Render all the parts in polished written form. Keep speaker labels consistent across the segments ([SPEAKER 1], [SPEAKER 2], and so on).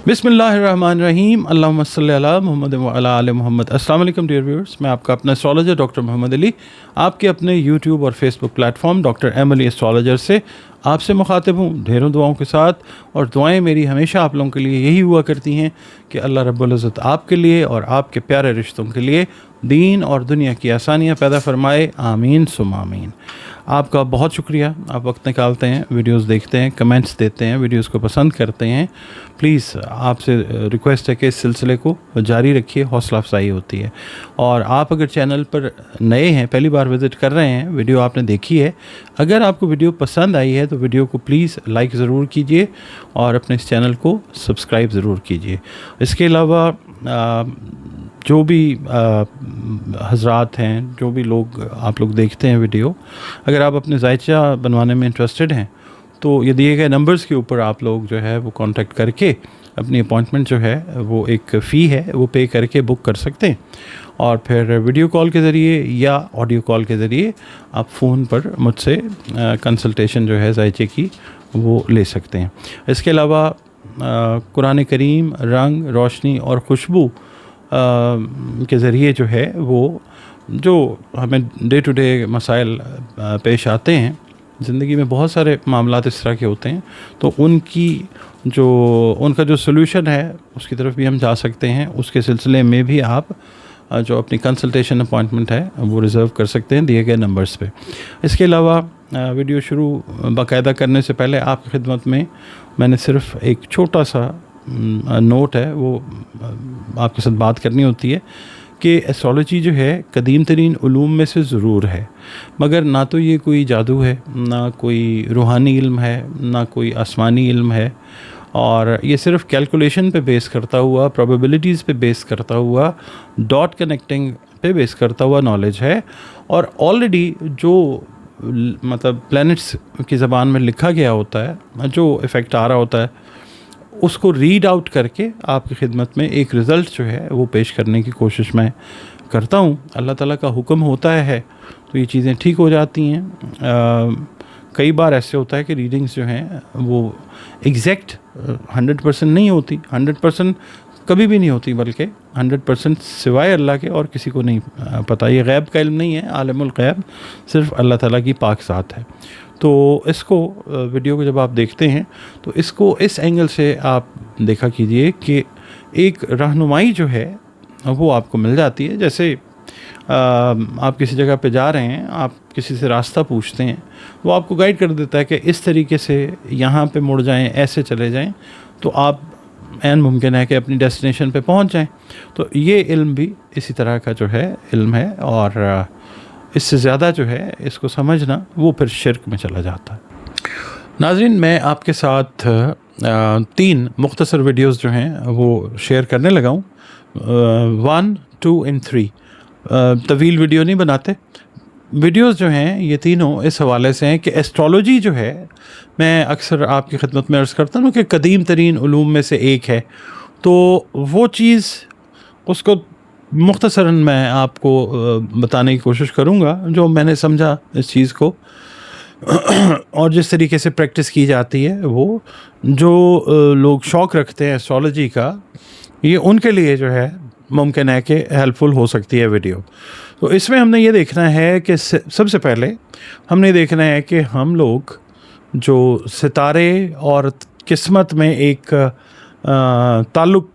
[SPEAKER 1] बिस्मिल्लाहिर्रहमानिर्रहीम अल्लाहुम्मा सल्लि अला मुहम्मद व अला आले मुहम्मद। अस्सलाम वालेकुम डियर व्यूअर्स, मैं आपका अपना एस्ट्रोलॉजर डॉक्टर मोहम्मद अली आपके अपने यूट्यूब और Facebook platform doctor M Ali astrologer से आपसे मुखातिब हूँ ढेरों दुआओं के साथ। और दुआएं मेरी हमेशा आप लोगों के लिए यही हुआ करती हैं कि अल्लाह रब्बुल इज़्ज़त आपके लिए और आपके प्यारे रिश्तों के लिए दीन और दुनिया की आसानियाँ पैदा फरमाए, आमीन सुम आमीन। आपका बहुत शुक्रिया, आप वक्त निकालते हैं, वीडियोस देखते हैं, कमेंट्स देते हैं, वीडियोस को पसंद करते हैं। प्लीज़ आपसे रिक्वेस्ट है कि इस सिलसिले को जारी रखिए, हौसला अफजाई होती है। और आप अगर चैनल पर नए हैं, पहली बार विज़िट कर रहे हैं, वीडियो आपने देखी है, अगर आपको वीडियो पसंद आई है तो वीडियो को प्लीज़ लाइक ज़रूर कीजिए और अपने इस चैनल को सब्सक्राइब ज़रूर कीजिए। इसके अलावा जो भी हज़रात हैं, जो भी लोग आप लोग देखते हैं वीडियो, अगर आप अपने जायचा बनवाने में इंटरेस्टेड हैं तो ये दिए गए नंबर्स के ऊपर आप लोग जो है वो कांटेक्ट करके अपनी अपॉइंटमेंट जो है वो एक फ़ी है वो पे करके बुक कर सकते हैं। और फिर वीडियो कॉल के ज़रिए या ऑडियो कॉल के ज़रिए आप फ़ोन पर मुझसे कंसल्टेशन जो है जायचे की वो ले सकते हैं। इसके अलावा कुरान करीम, रंग, रोशनी और खुशबू के ज़रिए जो है वो जो हमें डे टू डे मसाइल पेश आते हैं, ज़िंदगी में बहुत सारे मामलात इस तरह के होते हैं, तो उनका जो सॉल्यूशन है उसकी तरफ भी हम जा सकते हैं। उसके सिलसिले में भी आप जो अपनी कंसल्टेशन अपॉइंटमेंट है वो रिज़र्व कर सकते हैं दिए गए नंबर्स पे। इसके अलावा वीडियो शुरू बाकायदा करने से पहले आपकी खिदमत में मैंने सिर्फ एक छोटा सा नोट है वो आपके साथ बात करनी होती है कि एस्ट्रोलॉजी जो है कदीम तरीन उलूम में से ज़रूर है, मगर ना तो ये कोई जादू है, ना कोई रूहानी इल्म है, ना कोई आसमानी इल्म है, और ये सिर्फ कैलकुलेशन पे बेस करता हुआ, प्रोबेबिलिटीज़ पे बेस करता हुआ, डॉट कनेक्टिंग पे बेस करता हुआ नॉलेज है। और ऑलरेडी जो मतलब प्लैनेट्स की ज़बान में लिखा गया होता है, जो इफ़ेक्ट आ रहा होता है, उसको रीड आउट करके आपकी खिदमत में एक रिज़ल्ट जो है वो पेश करने की कोशिश मैं करता हूँ। अल्लाह ताला का हुक्म होता है तो ये चीज़ें ठीक हो जाती हैं। कई बार ऐसे होता है कि रीडिंग्स जो हैं वो एग्जैक्ट 100% नहीं होती, 100% कभी भी नहीं होती, बल्कि 100% सिवाय अल्लाह के और किसी को नहीं पता। ये गैब का इल्म नहीं है, आलिमुल गैब सिर्फ अल्लाह ताला की पाक ज़ात है। तो इसको वीडियो को जब आप देखते हैं तो इसको इस एंगल से आप देखा कीजिए कि एक रहनुमाई जो है वो आपको मिल जाती है। जैसे आप किसी जगह पे जा रहे हैं, आप किसी से रास्ता पूछते हैं, वो आपको गाइड कर देता है कि इस तरीके से यहाँ पे मुड़ जाएं, ऐसे चले जाएं, तो आप ऐन मुमकिन है कि अपनी डेस्टिनेशन पे पहुँच जाएं। तो ये इल्म भी इसी तरह का जो है इल्म है, और इससे ज़्यादा जो है इसको समझना वो फिर शिर्क में चला जाता है। नाज़रीन, मैं आपके साथ 3 मुख्तसर वीडियोस जो हैं वो शेयर करने लगा हूँ, 1, 2 and 3। तवील वीडियो नहीं बनाते। वीडियोस जो हैं ये तीनों इस हवाले से हैं कि एस्ट्रोलॉजी जो है, मैं अक्सर आपकी खिदमत में अर्ज़ करता हूँ कि कदीम तरीन उलूम में से एक है, तो वो चीज़ उसको मुख्तसरन मैं आपको बताने की कोशिश करूँगा जो मैंने समझा इस चीज़ को और जिस तरीके से प्रैक्टिस की जाती है। वो जो लोग शौक़ रखते हैं एस्ट्रोलॉजी का, ये उनके लिए जो है मुमकिन है कि हेल्पफुल हो सकती है वीडियो। तो इसमें हमने ये देखना है कि सबसे पहले हमने देखना है कि हम लोग जो सितारे और किस्मत में एक ताल्लुक़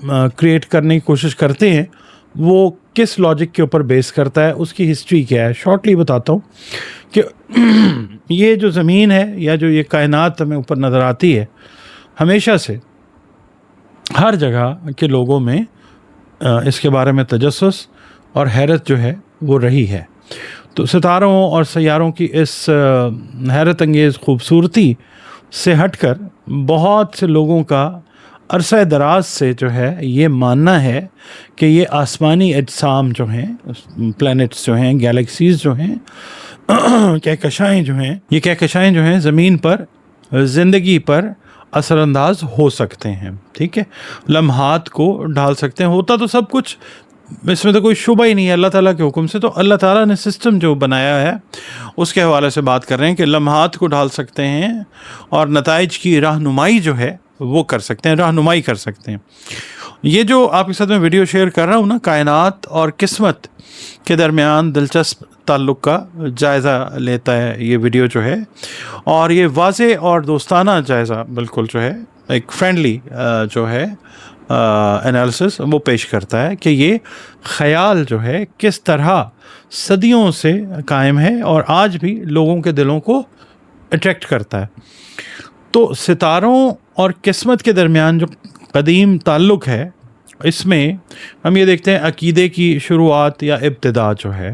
[SPEAKER 1] क्रिएट करने की कोशिश करते हैं, वो किस लॉजिक के ऊपर बेस करता है, उसकी हिस्ट्री क्या है। शॉर्टली बताता हूँ कि ये जो ज़मीन है या जो ये कायनात हमें ऊपर नज़र आती है, हमेशा से हर जगह के लोगों में इसके बारे में तजस्सुस और हैरत जो है वो रही है। तो सितारों और सैयारों की इस हैरत अंगेज़ खूबसूरती से हटकर बहुत से लोगों का अरसा दराज से जो है ये मानना है कि ये आसमानी अजसाम जो हैं, प्लैनेट्स जो हैं, गैलेक्सीज़ जो हैं, कहकशाएँ जो हैं, ये कहकशाएँ जो हैं ज़मीन पर ज़िंदगी पर असरअंदाज हो सकते हैं। ठीक है, लम्हात को ढाल सकते हैं। होता तो सब कुछ, इसमें तो कोई शुबा ही नहीं है, अल्लाह ताला के हुक्म से। तो अल्लाह ताला ने सिस्टम जो बनाया है उसके हवाले से बात कर रहे हैं कि लम्हात को ढाल सकते हैं और नताइज की रहनुमाई जो है وہ کر سکتے ہیں, رہنمائی کر سکتے ہیں. یہ جو آپ کے ساتھ میں ویڈیو شیئر کر رہا ہوں نا, کائنات اور قسمت کے درمیان دلچسپ تعلق کا جائزہ لیتا ہے یہ ویڈیو جو ہے, اور یہ واضح اور دوستانہ جائزہ بالکل جو ہے, ایک فرینڈلی جو ہے انالیسس وہ پیش کرتا ہے کہ یہ خیال جو ہے کس طرح صدیوں سے قائم ہے اور آج بھی لوگوں کے دلوں کو اٹریکٹ کرتا ہے. تو ستاروں اور قسمت کے درمیان جو قدیم تعلق ہے, اس میں ہم یہ دیکھتے ہیں عقیدے کی شروعات یا ابتدا جو ہے.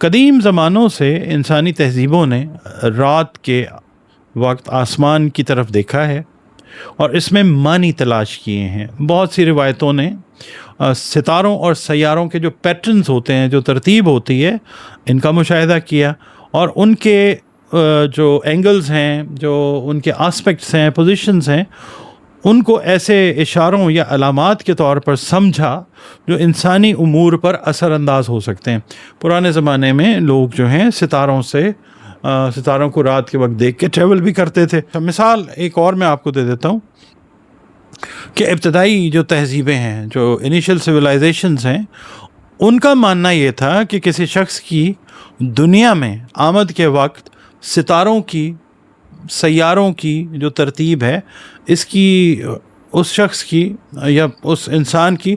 [SPEAKER 1] قدیم زمانوں سے انسانی تہذیبوں نے رات کے وقت آسمان کی طرف دیکھا ہے اور اس میں معنی تلاش کیے ہیں. بہت سی روایتوں نے ستاروں اور سیاروں کے جو پیٹرنز ہوتے ہیں, جو ترتیب ہوتی ہے, ان کا مشاہدہ کیا اور ان کے جو اینگلز ہیں, جو ان کے آسپیکٹس ہیں, پوزیشنز ہیں, ان کو ایسے اشاروں یا علامات کے طور پر سمجھا جو انسانی امور پر اثر انداز ہو سکتے ہیں. پرانے زمانے میں لوگ جو ہیں ستاروں کو رات کے وقت دیکھ کے ٹریول بھی کرتے تھے. مثال ایک اور میں آپ کو دے دیتا ہوں کہ ابتدائی جو تہذیبیں ہیں, جو انیشل سویلائزیشنز ہیں, ان کا ماننا یہ تھا کہ کسی شخص کی دنیا میں آمد کے وقت ستاروں کی, سیاروں کی جو ترتیب ہے, اس کی اس شخص کی یا اس انسان کی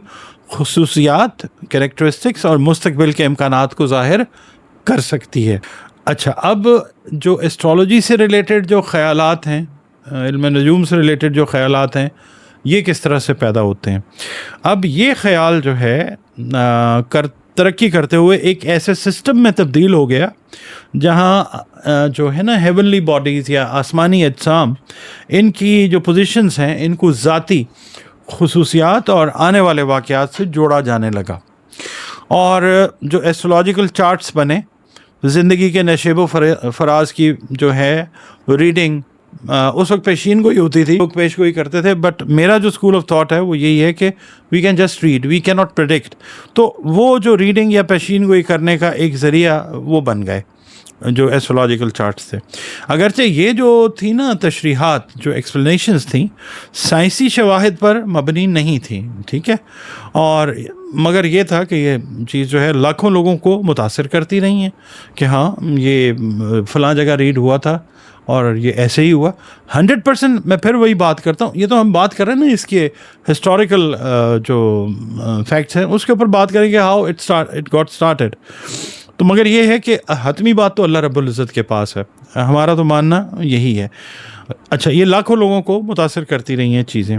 [SPEAKER 1] خصوصیات, کریکٹرسٹکس اور مستقبل کے امکانات کو ظاہر کر سکتی ہے. اچھا, اب جو ایسٹرالوجی سے ریلیٹڈ جو خیالات ہیں, علم نجوم سے ریلیٹڈ جو خیالات ہیں, یہ کس طرح سے پیدا ہوتے ہیں. اب یہ خیال جو ہے ترقی کرتے ہوئے ایک ایسے سسٹم میں تبدیل ہو گیا جہاں جو ہے نا ہیونلی باڈیز یا آسمانی اجسام, ان کی جو پوزیشنز ہیں, ان کو ذاتی خصوصیات اور آنے والے واقعات سے جوڑا جانے لگا. اور جو ایسٹرولوجیکل چارٹس بنے, زندگی کے نشیب و فراز کی جو ہے ریڈنگ اس وقت پیشین گوئی ہوتی تھی, لوگ پیش گوئی کرتے تھے. بٹ میرا جو اسکول آف تھاٹ ہے وہ یہی ہے کہ we can just read, we can not predict. تو وہ جو ریڈنگ یا پیشین گوئی کرنے کا ایک ذریعہ وہ بن گئے جو ایسٹرولوجیکل چارٹس تھے. اگرچہ یہ جو تھی نا تشریحات, جو ایکسپلینیشنز تھیں, سائنسی شواہد پر مبنی نہیں تھیں, ٹھیک ہے, اور مگر یہ تھا کہ یہ چیز جو ہے لاکھوں لوگوں کو متاثر کرتی رہی ہیں کہ ہاں یہ فلاں جگہ ریڈ ہوا تھا اور یہ ایسے ہی ہوا. 100% میں پھر وہی بات کرتا ہوں, یہ تو ہم بات کر رہے ہیں نا اس کے ہسٹوریکل جو فیکٹس ہیں اس کے اوپر بات کریں گے, ہاؤ اٹ گاٹ اسٹارٹیڈ. تو مگر یہ ہے کہ حتمی بات تو اللہ رب العزت کے پاس ہے, ہمارا تو ماننا یہی ہے. اچھا, یہ لاکھوں لوگوں کو متاثر کرتی رہی ہیں چیزیں,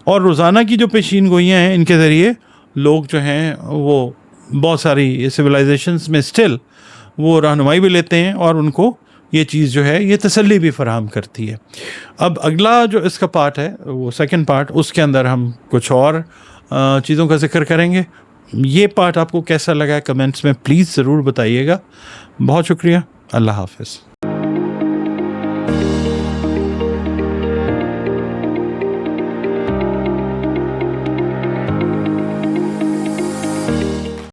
[SPEAKER 1] اور روزانہ کی جو پیشین گوئیاں ہیں, ان کے ذریعے لوگ جو ہیں وہ بہت ساری سویلائزیشنز میں اسٹل وہ رہنمائی بھی لیتے ہیں, اور ان کو یہ چیز جو ہے یہ تسلی بھی فراہم کرتی ہے. اب اگلا جو اس کا پارٹ ہے, وہ سیکنڈ پارٹ, اس کے اندر ہم کچھ اور چیزوں کا ذکر کریں گے. یہ پارٹ آپ کو کیسا لگا ہے کمنٹس میں پلیز ضرور بتائیے گا. بہت شکریہ. اللہ حافظ.